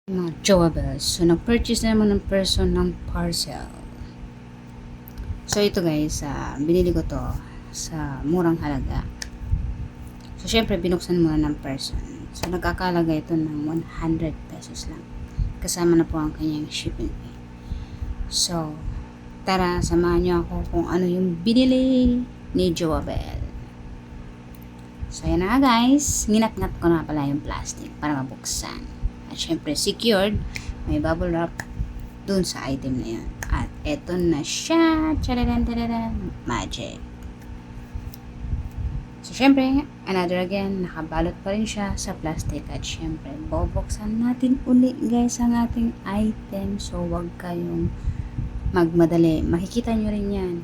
Mga jowables. So, nag-purchase na naman ng person ng parcel. So, ito guys, binili ko to sa murang halaga. So, syempre, binuksan muna ng person. So, nagkakalaga ito ng 100 pesos lang. Kasama na po ang kanyang shipping fee. So, tara, samahan niyo ako kung ano yung binili ni Joabel. So, yan na nga guys. Nginat-ngat ko na pala yung plastic para mabuksan. At syempre, secured. May bubble wrap dun sa item na yun. At eto na siya. Chararan, tararan. Magic. So, syempre, another again, nakabalot pa rin siya sa plastic. At syempre, bubuksan natin uli guys ang ating item. So, wag kayong magmadali. Makikita nyo rin yan.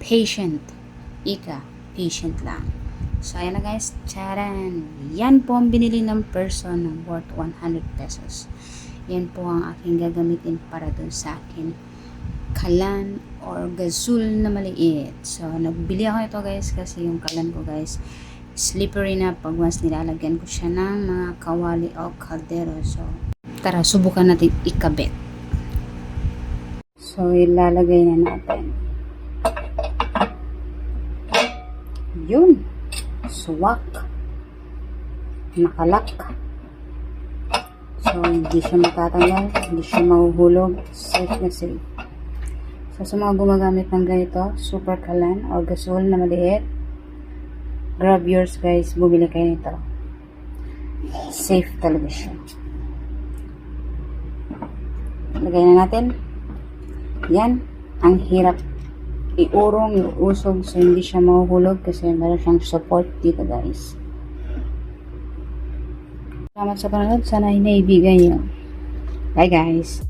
Patient. Patient lang. So, ayan na guys. Charan. Yan po ang binili ng person ng worth 100 pesos. Yan po ang aking gagamitin para dun sa akin kalan or gasol na maliit. So, nagbili ako ito guys kasi yung kalan ko guys slippery na pag once nilalagyan ko siya ng mga kawali o kaldero. So, tara, subukan natin ikabit. So, ilalagay na natin. Yun. Swak. Nakalak. So, hindi siya matatanggal. Hindi siya mahuhulog. Safe na safe. So, sa mga gumagamit ng ganito, super kalan o gasol na maliit, grab yours guys. Bumili kayo nito. Safe talaga siya. Lagay na natin. Yan. Ang hirap iurong, iusog so hindi siya mahuhulog kasi meron siyang support dito guys. Salamat sa panonood. Sana ay naibigan nyo. Bye guys.